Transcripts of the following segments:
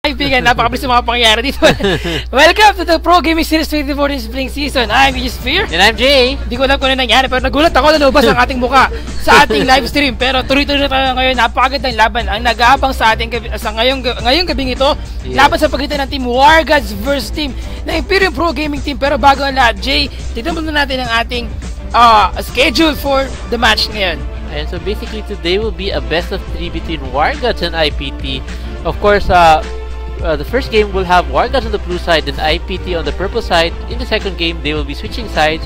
Kaibigan, napakabilis ng mga pangyayari dito. Welcome to the Pro Gaming Series 2014 Spring Season. I'm Sphere. And I'm Jay. Hindi ko alam kung ano nangyari, pero nagulat ako na lumabas ang ating muka sa ating live stream. Pero tuloy-tuloy na tayo ngayon. Napakagandang laban ang nag-aabang sa ating ngayong gabing ito. Yeah. Laban sa pagitan ng Team Wargods versus Team na Imperium Pro Gaming Team. Pero bago ang lahat, Jay, tignan muna natin ang ating schedule for the match ngayon. And so basically today will be a best of 3 between Wargods and IPT. Of course, the first game will have Wargods on the blue side and IPT on the purple side. In the second game, they will be switching sides.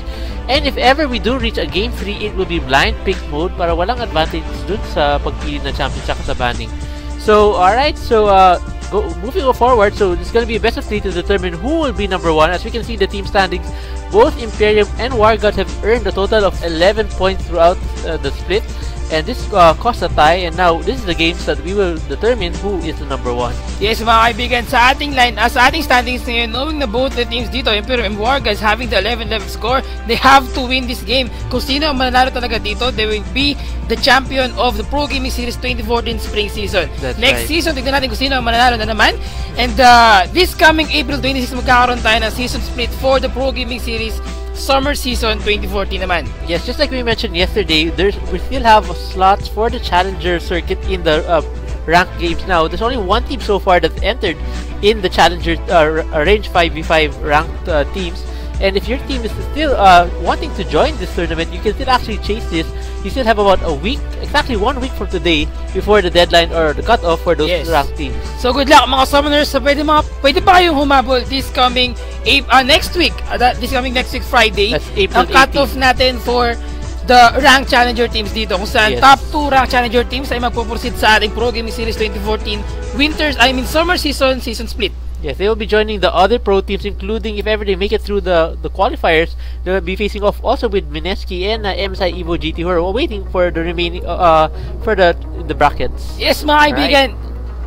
And if ever we do reach a game 3, it will be blind pick mode para walang advantage dun sa pagpili ng champion tsaka sa banning. So, alright, so moving forward, so this is going to be a best of 3 to determine who will be number 1. As we can see, the team standings, both Imperium and Wargods have earned a total of 11 points throughout the split. And this cost a tie, and now this is the games that we will determine who is the number 1. Yes, mga kaibigan, sa ating standings ngayon, knowing na both the teams dito, Imperium and Wargods having the 11-11 score, they have to win this game. Kung sino ang mananalo talaga dito, they will be the champion of the Pro Gaming Series 2014 Spring Season. That's Next right. season, tignan natin kung sino ang mananalo na naman. And this coming April 26, magkakaroon tayo ng season split for the Pro Gaming Series Summer Season 2014 naman. Yes, just like we mentioned yesterday, we still have slots for the Challenger circuit in the ranked games now. There's only one team so far that entered in the Challenger range 5v5 ranked teams. And if your team is still wanting to join this tournament, you can still actually chase this. You still have about a week, exactly 1 week from today, before the deadline or the cutoff for those ranked teams. So good luck mga summoners. So pwede pa kayong humabol this coming next week. This coming next week Friday. That's April 18. Ang cutoff natin for the ranked challenger teams dito. Kung saan top 2 ranked challenger teams ay magpuproceed sa ating Pro Gaming Series 2014 Summer Season split. Yes, they will be joining the other pro teams, including if ever they make it through the qualifiers, they will be facing off also with Mineski and MSI Evo GT, who are waiting for the remaining for the brackets. Yes, mga kaibigan.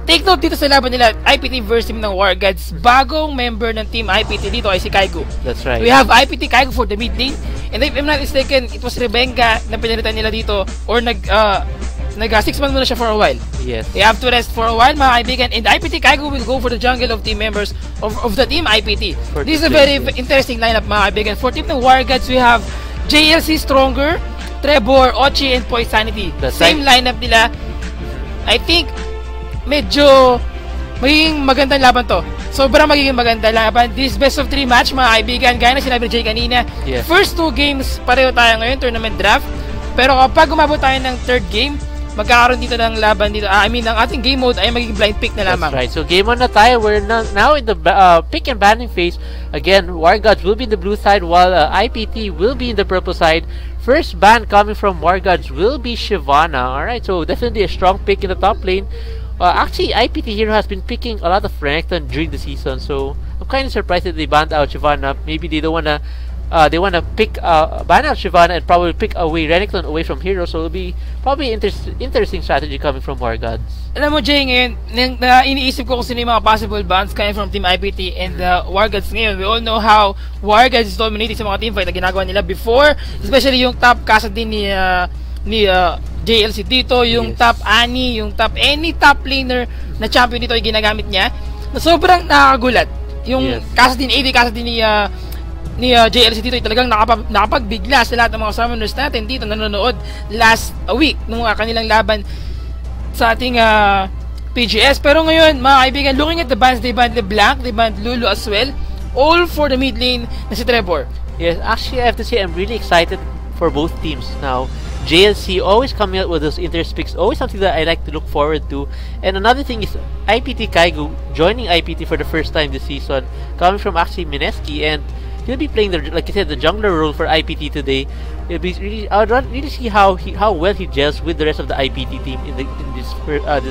Take note dito sa laban nila, IPT versus team ng Wargods. Bagong member ng team IPT dito ay si Kaigo. That's right. We have IPT Kaigo for the mid lane. And if I'm not mistaken, it was Rebenga na pinalitan nila dito or nag 6-man muna siya for a while. Yes. They have to rest for a while, mga kaibigan. And IPT Kaigo will go for the jungle of team members of the team IPT. This is a very interesting lineup, mga kaibigan. For team ng Wargods, we have JLC Stronger, Trevor, Ochi, and Poisanity. Same lineup nila. I think medyo magiging magandang laban to. Sobrang magiging magandang laban. This best of 3 match, mga kaibigan. Gaya na sinabi ni Jay kanina. Yes. First 2 games, pareho tayo ngayon, tournament draft. Pero kapag umabot tayo ng 3rd game, magkakaroon dito ng laban dito. Ang ating game mode ay magiging blind pick na lamang. That's right. So game on na tayo. We're now in the pick and banning phase. Again, Wargods will be in the blue side while IPT will be in the purple side. First ban coming from Wargods will be Shyvana. Alright, so definitely a strong pick in the top lane. Actually, IPT here has been picking a lot of Renekton during the season. So I'm kind of surprised that they banned out Shyvana. Maybe they don't wanna pick ban out Shyvana and probably pick away Renekton away from Hero, so it'll be probably interesting strategy coming from Wargods. Alam mo, Jay, ngayon iniisip ko kung sino yung mga possible bans coming from Team IPT and Wargods ngayon. We all know how Wargods is dominating sa mga teamfight na ginagawa nila before, especially yung top kasa din ni JLC dito, yung top Annie, yung top any top laner na champion dito ay ginagamit niya na sobrang nakakagulat. Yung kasa din AD, kasa din ni JLC dito ay talagang nakapagbigla sa lahat ng mga summoners natin dito nanonood last week nung kanilang laban sa ating PGS. Pero ngayon, mga kaibigan, looking at the bans, they banned LeBlanc, they banned Lulu as well. all for the mid lane na si Trevor. Yes, actually I have to say I'm really excited for both teams now. JLC always coming out with those interspicks, always something that I like to look forward to. And another thing is IPT Kaigu joining IPT for the first time this season, coming from actually Mineski, and he'll be playing the, like I said, the jungler role for IPT today. It'll be really, I would really see how well he gels with the rest of the IPT team in this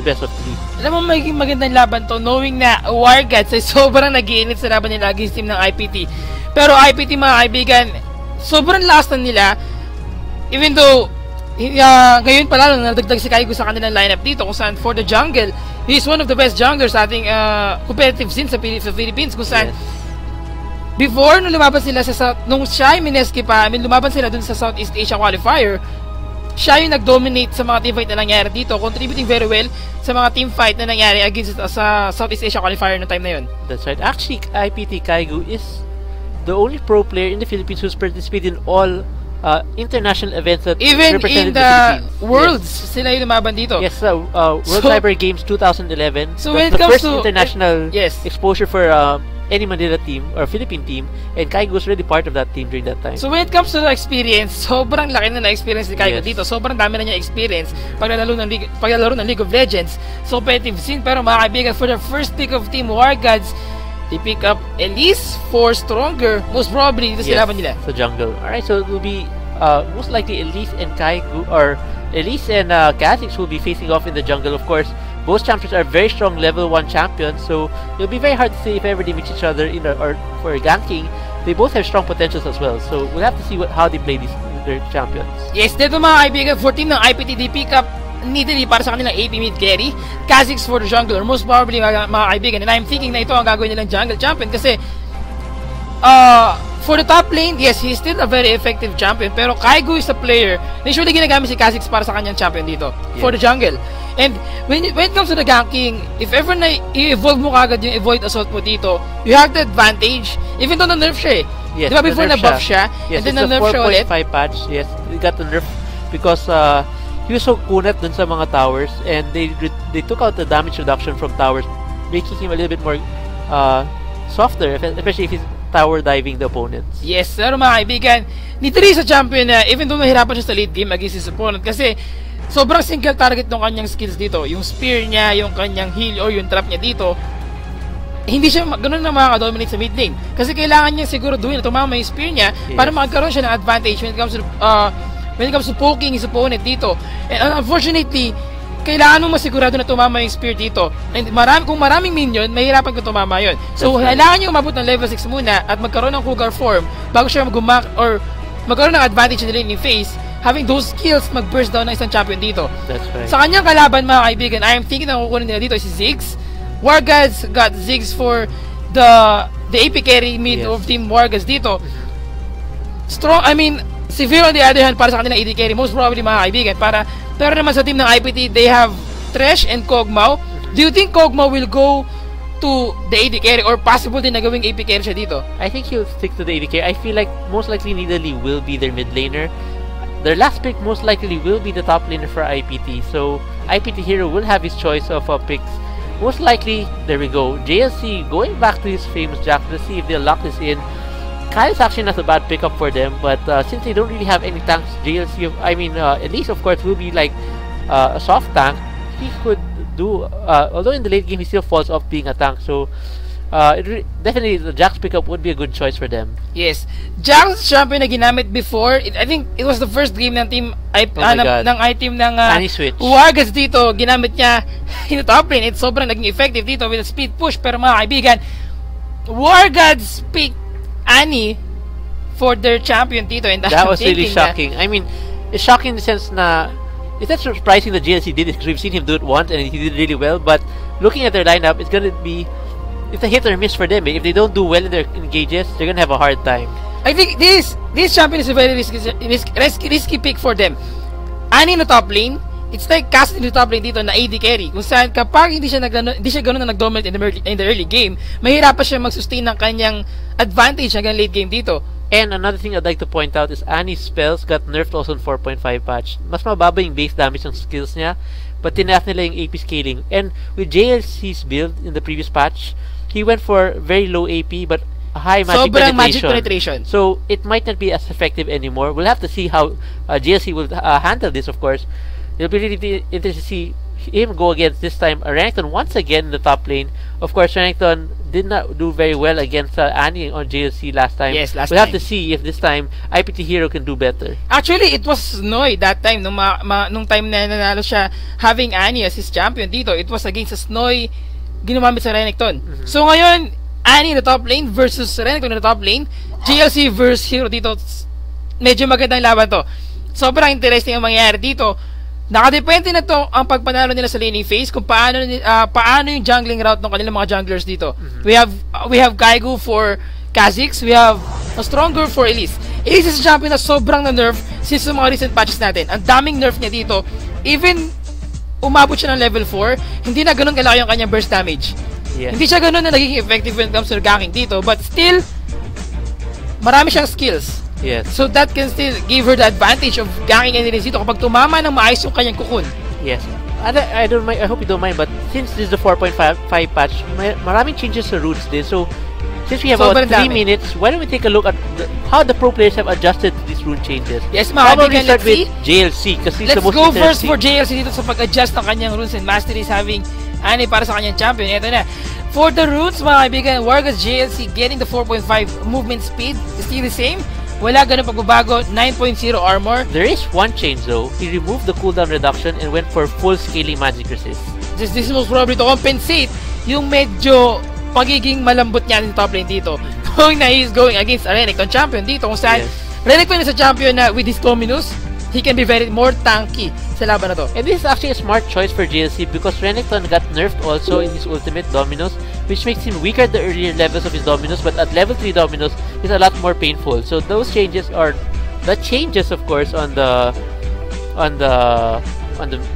best of 3. Alam mo, magiging magandang laban to, knowing na Wargods ay sobrang nag-iinit sa laban nila against team ng IPT. Pero IPT, mga kaibigan, sobrang lakas na nila. Even though ngayon pa lang nadagdag si Kaigo sa kanilang lineup dito, kung saan for the jungle, he is one of the best junglers sa ating competitive scene sa Philippines, kung saan before, nung lumaban sila nung siya yung Mineski pa, lumaban sila dun sa Southeast Asia qualifier, siya yung nag-dominate sa mga teamfight na nangyari dito, contributing very well sa mga teamfight na nangyari against sa Southeast Asia qualifier no time na yun. That's right. Actually, IPT Kaigo is the only pro player in the Philippines who's participated in all international events that even represented in the Worlds, yes, sila yung lumaban dito. Yes, World Cyber Games 2011. So when the it comes first to international yes, exposure for any Manila team or Philippine team, and Kaigo was already part of that team during that time. So when it comes to the experience, sobrang laki na na-experience ni Kaigo, yes, dito. Sobrang dami na niya experience paglalaro ng League of Legends, so competitive scene. Pero mga kaibigan, for the first pick of Team Wargods, they pick up Elise for Stronger. Most probably, dito sila laban nila. So jungle. Alright, so it will be most likely Elise and Kaigo, or Elise and Kha'Zix will be facing off in the jungle. Of course, both champions are very strong level 1 champions, so it'll be very hard to say if ever they meet each other in or for ganking. They both have strong potentials as well, so we'll have to see how they play their champions. Yes, dito mga kaibigan, for team ng IPT, they pick up needily para sa kanilang AP mid carry, Kha'Zix for the jungler, most probably mga kaibigan, and I'm thinking na ito ang gagawin nilang jungle champion kasi for the top lane, yes, he's still a very effective champion, pero Kaigo is a player na usually ginagamit si Kha'Zix para sa kanyang champion dito, for the jungle. And when it comes to the ganking, if ever na i-evolve mo kagad yung avoid assault mo dito, you have the advantage, even though na-nerf siya eh. Yes, diba before na-buff siya, yes, and then na-nerf siya ulit? 4.5 patch, yes, he got the nerf because he was so kunat dun sa mga towers, and they took out the damage reduction from towers, making him a little bit more softer, especially if he's tower diving the opponents. Yes, pero mga kaibigan, nitiri sa champion na even though mahirapan siya sa late game against his opponent kasi sobrang single target ng kanyang skills dito. Yung spear niya, yung kanyang heal or yung trap niya dito, hindi siya ganun na makaka-dominate sa mid lane. Kasi kailangan niya siguro doon na tumama yung spear niya, yes, para magkaroon siya ng advantage when it comes to poking his opponent dito. And unfortunately, kailangan mo masigurado na tumama yung spear dito. And kung maraming minion, mahirapan kung tumama yun. So, kailangan nyo umabot ng level 6 muna at magkaroon ng Cougar form bago siya mag-umak or magkaroon ng advantage na rin in phase, having those skills mag-burst down ng isang champion dito. That's right. Sa kanyang kalaban, mga kaibigan, I am thinking na kukunin nila dito si Ziggs. Wargods got Ziggs for the AP carry mid, yes, of Team Wargods dito. Strong, I mean, severe on the other hand para sa kanila AD carry, most probably mga kaibigan. Pero naman sa team ng IPT, they have Thresh and Kog'Maw. Do you think Kog'Maw will go to the AD carry or possible din na gawing AP carry siya dito? I think he'll stick to the AD carry. I feel like most likely Nidalee will be their mid laner. Their last pick most likely will be the top laner for IPT. So IPT Hero will have his choice of picks. Most likely, there we go. JLC going back to his famous Jack. Let's see if they'll lock this in. Kyle is actually not a bad pickup for them, but since they don't really have any tanks, JLC, at least of course will be like a soft tank. He could do, although in the late game he still falls off being a tank, so definitely the Jax pickup would be a good choice for them. Yes, Jax champion na ginamit before. I think it was the first game ng team ng item ng Wargods dito. Ginamit niya in the top lane. It's sobrang naging effective dito with a speed push. Pero mga kaibigan, Wargods pick Annie for their champion dito, and that was really shocking. I mean, it's shocking in the sense na it's not surprising that GLC did it because we've seen him do it once and he did really well. But looking at their lineup, it's a hit or miss for them. If they don't do well in their engages, they're gonna have a hard time. I think this champion is a very risky pick for them. Annie no top lane, it's like Cassidy no top lane dito na AD carry. Kung saan kapag hindi siya ganun na nag-dominate in the early game, mahirapan siya mag-sustain ng kanyang advantage hanggang late game dito. And another thing I'd like to point out is Annie's spells got nerfed also in 4.5 patch. Mas mababa yung base damage ng skills niya, but tinaf nila yung AP scaling. And with JLC's build in the previous patch, he went for very low AP, but high Sobrang magic penetration. penetration. So it might not be as effective anymore. We'll have to see how GLC will handle this, of course. It'll be really interesting to see him go against this time Renekton once again in the top lane. Of course, Renekton did not do very well against Annie on GLC last time. Yes, last we'll time. have to see if this time IPT Hero can do better. Actually, it was Snoy that time. Nung time na nanalo siya having Annie as his champion dito, it was against Snoy ginamit sa Renekton. So ngayon, Annie in the top lane versus Renekton in the top lane. GLC versus Hero dito. Medyo magandang laban to. Sobrang interesting ang mangyayari dito. Nakadepende na to ang pagpanalo nila sa laning phase kung paano yung jungling route ng kanilang mga junglers dito. We have Kaigu for Kha'Zix, we have a stronger for Elise. Elise is a champion na sobrang na-nerf since mga recent patches natin. Ang daming nerf niya dito. Even umabot siya ng level 4, hindi na ganun kalaki yung kanyang burst damage. Hindi siya ganun na nagiging effective when it comes to ganking dito, but still marami siyang skills. Yes. So that can still give her the advantage of ganking enemies dito kapag tumama ng maayos yung kanyang kukun. Yes. I don't mind. I hope you don't mind, but since this is the 4.5 patch, maraming changes sa roots din. So since we have about 3 minutes, why don't we take a look at how the pro players have adjusted to these rune changes? Yes, mga kaibigan, let's see. JLC kasi Let's go first for JLC dito sa pag-adjust ng kanyang runes and masteries having Annie para sa kanyang champion. Ito na. For the runes, mga kaibigan, Wargods JLC getting the 4.5 movement speed is still the same. Wala ganun pagbabago, 9.0 armor. There is one change though. He removed the cooldown reduction and went for full scaling magic resist. This is most probably to compensate yung medyo pagiging malambot niya in top lane dito. Knowing na he's going against a Renekton champion dito kung saan Renekton is a champion na with his Dominus, he can be very more tanky sa laban na to. And this is actually a smart choice for GLC because Renekton got nerfed also in his ultimate Dominus, which makes him weaker at the earlier levels of his Dominus, but at level 3 Dominus is a lot more painful. So those changes are the changes, of course, on the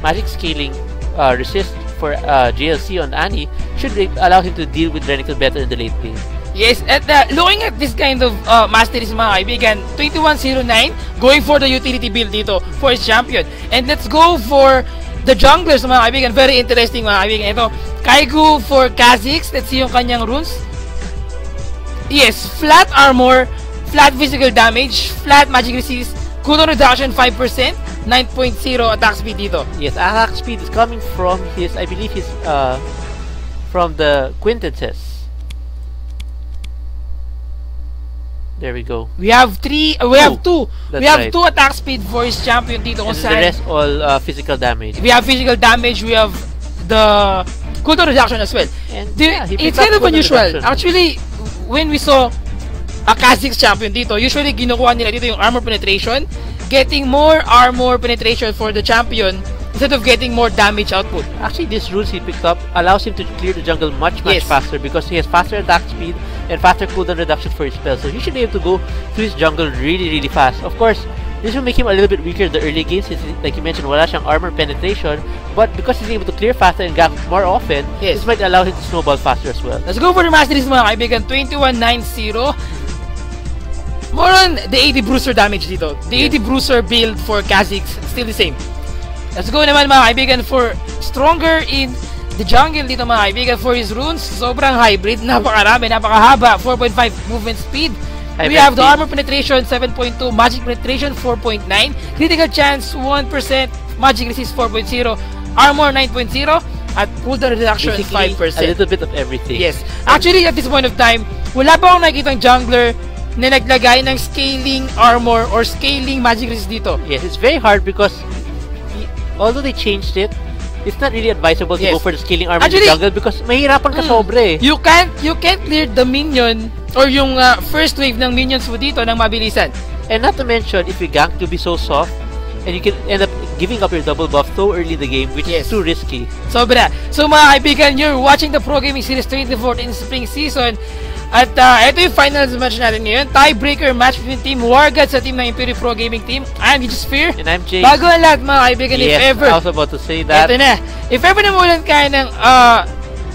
magic scaling resist for GLC on Annie should allow him to deal with Renekton better in the late game. Yes, at looking at this kind of masteries, mga kaibigan, 2109 going for the utility build dito for his champion. And let's go for the junglers, mga kaibigan. Very interesting, mga kaibigan. Ito, Kaigu for Kha'Zix. Let's see yung kanyang runes. Yes, flat armor, flat physical damage, flat magic resist, cooldown reduction 5%, 9.0 attack speed dito. Yes, attack speed is coming from his, I believe his, from the quintences. There we go. We have two. That's We have right. 2 attack speed for his champion dito. And the rest all physical damage. We have physical damage. We have the cooldown reduction as well. And It's kind of unusual. Actually, when we saw a Kha'Zix champion dito, usually ginukuha nila dito yung armor penetration, getting more armor penetration for the champion instead of getting more damage output. Actually, this rules he picked up allows him to clear the jungle much faster because he has faster attack speed and faster cooldown reduction for his spells. So he should be able to go through his jungle really fast. Of course, this will make him a little bit weaker in the early games since, like you mentioned, wala siyang armor penetration. But because he's able to clear faster and gap more often, this might allow him to snowball faster as well. Let's go for the masteries, mga kaibigan. 2190. More on the 80 bruiser damage dito. The 80 bruiser build for Kha'Zix, still the same. Let's go naman, mga kaibigan, for stronger in the jungle dito, mga kaibigan. For his runes, sobrang hybrid, napakarami, napakahaba, 4.5 movement speed. We have the armor penetration 7.2, magic penetration 4.9, critical chance 1%, magic resist 4.0, armor 9.0, at cooldown reduction 5%. A little bit of everything. Yes. Actually, at this point of time, wala pa akong nakikita ng jungler na naglagay ng scaling armor or scaling magic resist dito. Yes, it's very hard because although they changed it, it's not really advisable to go for the scaling armor in the jungle because mahirapan ka sobre. You can't clear the minion or yung first wave ng minions mo dito ng mabilisan. And not to mention, if you gank to be so soft, and you can end up giving up your double buff so early in the game, which is too risky. Sobra. So mga kaibigan, you're watching the Pro Gaming Series 2014 Spring Season. At ito yung finals match natin ngayon. Tiebreaker match between Team Wargods sa team ng Imperium Pro Gaming Team. I'm Sphere. And I'm Jay. Bago ang lahat, mga kaibigan, if ever, I was about to say that. Ito na. If ever namulan ka ng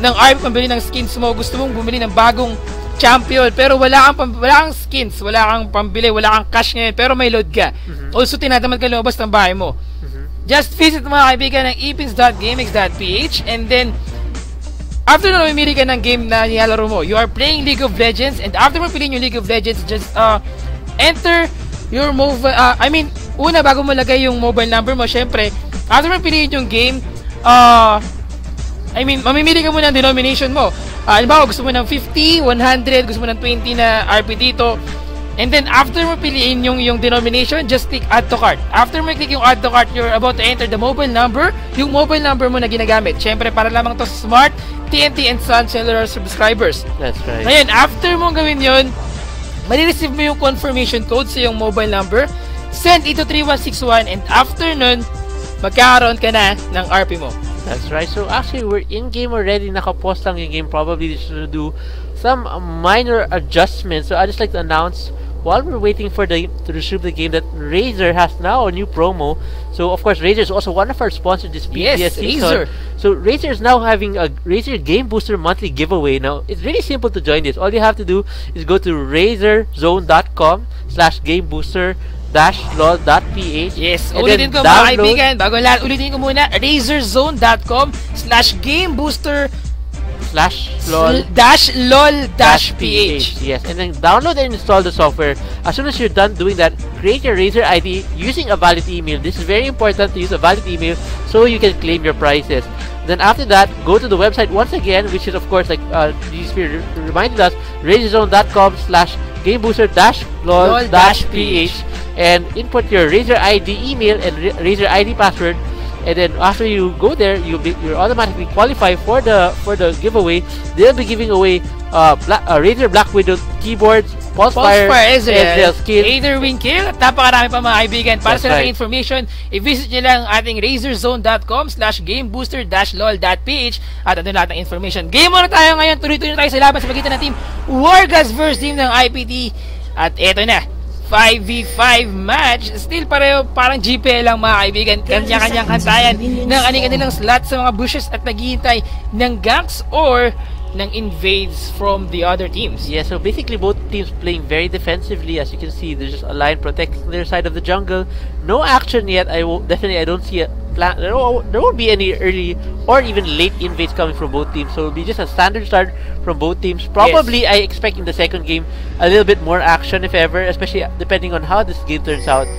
RP pambili ng skins mo, gusto mong bumili ng bagong champion, pero wala kang skins, wala kang pambili, wala kang cash ngayon, pero may load ka. Also, tinatamad ka lumabas ng bahay mo. Just visit, mga kaibigan, ng epins.gamex.ph and then after na mamili ka ng game na nilalaro mo, you are playing League of Legends, and after mo piliin yung League of Legends, just enter your mobile, una bago mo lagay yung mobile number mo, syempre, after mo piliin yung game, mamimili ka muna ng denomination mo. Halimbawa, gusto mo ng 50, 100, gusto mo ng 20 na RP dito. And then, after mo piliin yung denomination, just click add to cart. After mo click yung add to cart, you're about to enter the mobile number, yung mobile number mo na ginagamit. Syempre, para lamang to Smart, TNT, and Sun Cellular subscribers. That's right. Ngayon, after mo gawin yun, marireceive mo yung confirmation code sa yung mobile number, send it to 3161, and after nun, magkakaroon ka na ng RP mo. That's right. So actually, we're in-game already. Nakapost lang yung game. Probably should do some minor adjustments. So I'd just like to announce, while we're waiting for to resume the game, that Razer has now a new promo. So of course, Razer is also one of our sponsors this PGS season. Razer. So Razer is now having a Razer Game Booster monthly giveaway. Now it's really simple to join this. All you have to do is go to razerzone.com/gamebooster-lol.ph. Yes, ulitin ko mga kaibigan, bago lahat, ulitin ko muna, razerzone.com/gamebooster-lol-ph. Yes, and then download and install the software. As soon as you're done doing that, create your Razer ID using a valid email. This is very important to use a valid email so you can claim your prizes. Then after that, go to the website once again, which is of course, like GSP reminded us, razerzone.com/gamebooster-lol-ph, and input your Razer ID email and Razer ID password. And then after you go there, you're automatically qualified for the giveaway. They'll be giving away Razer Black Widow keyboards, Pulsefire, Ezreal skill, Aether Wing Kill, at napakarami pa mga kaibigan. Para sa right information, i-visit nyo lang ating razerzone.com/gamebooster-lol.ph at ano lahat ng information. Game muna tayo ngayon. Tuloy-tuloy na tayo sa laban sa pagitan ng team Wargods versus team ng IPT. At eto na, 5v5 match. Still pareho, parang GPL lang mga kaibigan. Kanya-kanyang kantayan ng kanilang slot sa mga bushes at naghihintay ng ganks or ng invades from the other teams. Yeah, so basically both teams playing very defensively. As you can see, there's just a line protecting their side of the jungle. No action yet. I don't see a plan. There won't be any early or even late invades coming from both teams. So it'll be just a standard start from both teams. Probably, yes. I expect in the second game a little bit more action, if ever, especially depending on how this game turns out.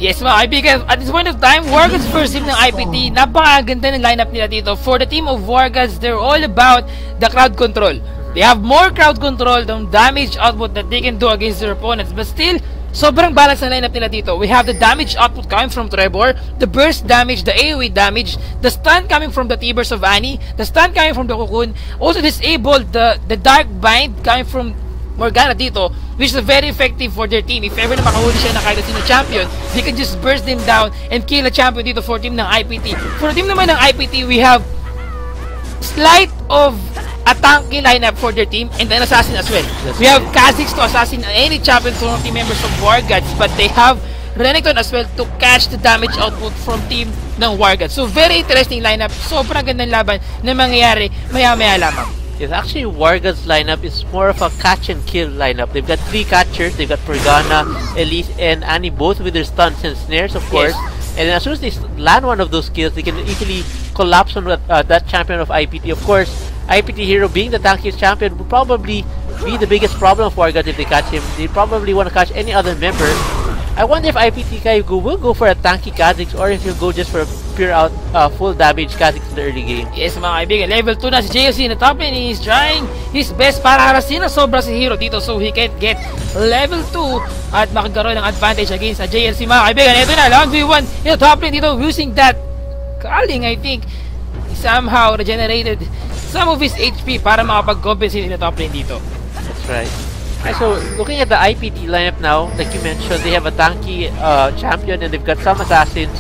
Yes mga kaibigan, at this point of time, Wargods first team ng IPT, napakaganda ng lineup nila dito. For the team of Wargods, they're all about the crowd control. They have more crowd control than damage output that they can do against their opponents. But still, sobrang balance ng lineup nila dito. We have the damage output coming from Trevor, the burst damage, the AoE damage, the stun coming from the T-Burst of Annie, the stun coming from the Cocoon, also disabled the Dark Bind coming from Morgana dito, which is very effective for their team. If ever na makahuli siya na kahit sino champion, they can just burst them down and kill a champion dito for team ng IPT. For team naman ng IPT, we have slight of a tanky lineup for their team and an assassin as well. We have Kha'Zix to assassin any champion from team members of Wargods, but they have Renekton as well to catch the damage output from team ng Wargods. So very interesting lineup. Sobrang gandang laban na mangyayari maya-maya lamang. Yes, actually, Wargods lineup is more of a catch and kill lineup. They've got 3 catchers. They've got Morgana, Elise, and Annie, both with their stuns and snares, of course. Yes. And then as soon as they land one of those kills, they can easily collapse on that champion of IPT. Of course, IPT Hero, being the tankiest champion, would probably be the biggest problem of Wargods if they catch him. They probably want to catch any other member. I wonder if IPT will go for a tanky Kha'Zix or if he'll go just for a pure out full damage Kha'Zix in the early game. Yes mga kaibigan, level 2 na si JLC na top lane. He's trying his best para harasin na sobra si Hero dito so he can get level 2 at makagaroon ng advantage against sa JLC mga kaibigan. Ito na, 1v1 yung top lane dito using that Calling, I think he somehow regenerated some of his HP para makapag-compensate in the top lane dito. That's right. So, looking at the IPT lineup now, like you mentioned, they have a tanky champion and they've got some assassins.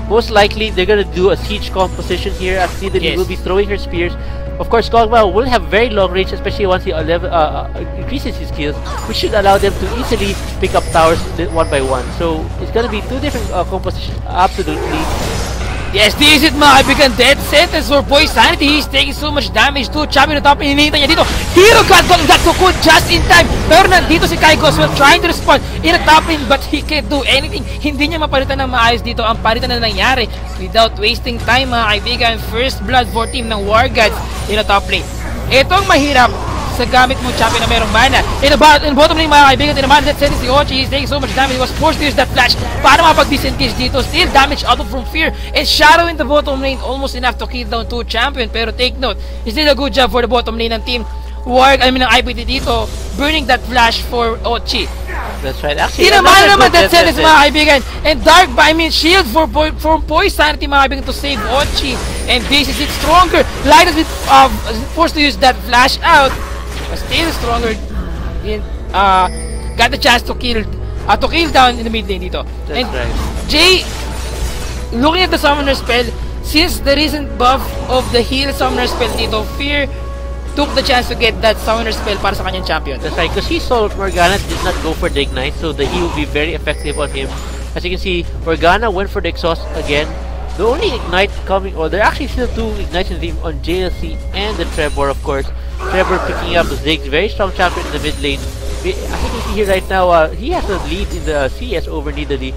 Most likely, they're gonna do a siege composition here as Nidalee will be throwing her spears. Of course, Kog'Maw will have very long range, especially once he increases his skills, which should allow them to easily pick up towers one by one. So, it's gonna be 2 different compositions, absolutely. Yes, this is mga kaibigan. Dead sentence for Boy Sanity. He's taking so much damage to champion na top. Hinihintay niya dito. Hero got that cocoon just in time. Pero nandito si Kai Goswell trying to respond in a top lane, but he can't do anything. Hindi niya mapalitan ng maayos dito. Ang palitan na nangyari without wasting time mga kaibigan. First blood for team ng Wargods in a top lane. Itong mahirap sa gamit mong champion na merong mana. In bottom lane mga kaibigan, tinamaan that sentence si Ochi. He's taking so much damage. He was forced to use that flash para mapag-disengage dito. Still damage out of from fear. And Shadow in the bottom lane, almost enough to kill down 2 champion. Pero take note, it's still a good job for the bottom lane ng team ng IPT dito, burning that flash for Ochi. That's right. Actually, tinamaan naman that sentence mga kaibigan. And shield for Boy Sanity mga kaibigan to save Ochi. And this is it stronger. Light is forced to use that flash out. Still stronger in got the chance to kill down in the mid lane dito. That's and right. Jay, looking at the summoner spell, since the recent buff of the heal summoner spell dito, Fear took the chance to get that summoner spell para sa kanyang champion. That's right, because he saw Morgana did not go for the ignite, so the heal will be very effective on him. As you can see, Morgana went for the exhaust again. The only ignite coming, there are actually still 2 ignites in the team on JLC and the Trevor, of course. Trevor picking up Ziggs, very strong champion in the mid lane. As you can see here right now, he has a lead in the CS over Nidalee.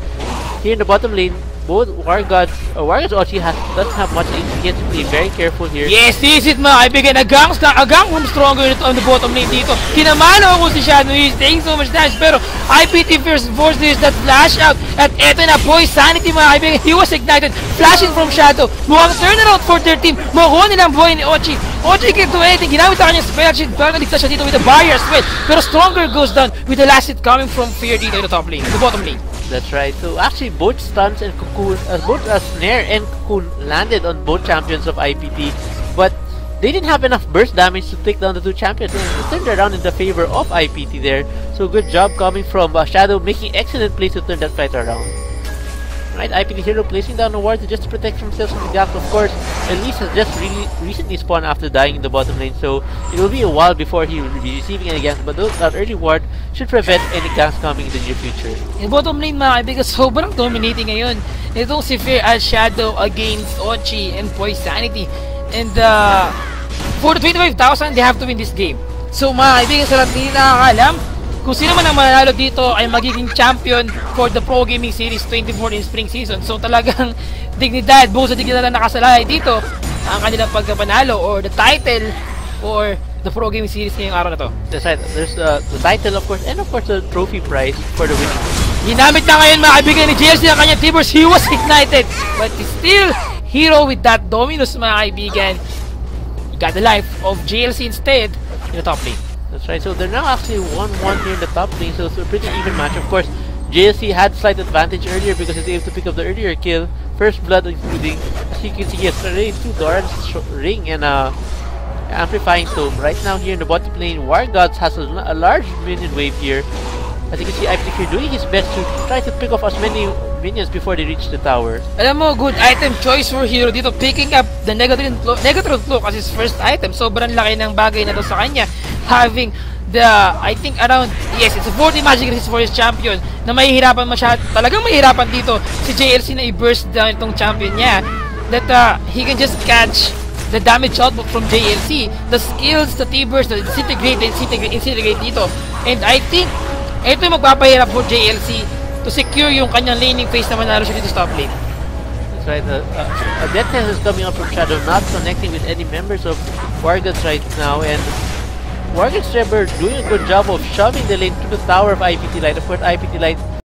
Here in the bottom lane, both Wargods Ochi doesn't have much HP. He has to be very careful here. Yes, this is mga kaibigan. Agang from stronger on the bottom lane dito. Kinamano ako si Shadow. He's taking so much damage. Pero IPT first forced to use that flash out. At eto na, Boy Sanity mga kaibigan. He was ignited. Flashing from Shadow. Mukhang turnaround for their team. Makuha nilang buhay ni Ochi. Ochi can't do anything. Ginamit ang kanyang spell shield. Pero naligtas siya dito with the barrier as well. Pero stronger goes down with the last hit coming from Fear dito in the top lane. The bottom lane. That's right. So actually both stuns and cocoon, both snare and cocoon landed on both champions of IPT, but they didn't have enough burst damage to take down the 2 champions. It turned around in the favor of IPT there. So good job coming from Shadow, making excellent plays to turn that fight around. Right, IPT Hero placing down a ward to just protect themselves from the gaps. Of course, Elise has just recently spawned after dying in the bottom lane, so it will be a while before he will be receiving any ganks, but that early ward should prevent any ganks coming in the near future. In bottom lane mga kaibigan, sobrang dominating ngayon. Itong si Fear as Shadow against Ochi and Boy Sanity. And for the 25,000, they have to win this game. So mga kaibigan, sa lahat hindi nakakalam, kung sino man ang mananalo dito ay magiging champion for the Pro Gaming Series 24 in Spring Season. So talagang dignidad, buong sa dignidad na nakasalalay dito ang kanilang pagkapanalo or the title or the Pro Gaming Series ngayong araw na to. That's right. There's the title of course, and of course the trophy prize for the winning. Ginamit na ngayon mga kaibigan ni JLC ang kanyang Timbers. He was ignited, but he's still hero with that Dominus mga kaibigan. He got the life of JLC instead in the top lane. That's right, so they're now actually 1-1 here in the top lane, so it's a pretty even match. Of course, JLC had slight advantage earlier because he was able to pick up the earlier kill. First blood including, as you can see, he has already 2 Doran's ring and amplifying tome. Right now here in the bottom lane, Wargods has a large minion wave here. As you can see, IPT here doing his best to try to pick off as many minions before they reach the tower. Alam mo, good item choice for Hero dito, picking up the Negatron Cloak as his first item. Sobrang laki ng bagay na to sa kanya. Having the, I think around, yes, it's a 40 magic resist for his champion na mahihirapan talagang mahihirapan dito si JLC na i-burst down itong champion niya. That he can just catch the damage output from JLC. The skills, the T-burst, the disintegrate dito. And I think, ito yung magpapahirap for JLC to secure yung kanyang laning phase na manalo siya dito sa top lane. That's right. A death test is coming up from Shadow, not connecting with any members of Wargods right now, and Wargods Trevor doing a good job of shoving the lane to the tower of IPT Light. Of course, IPT Light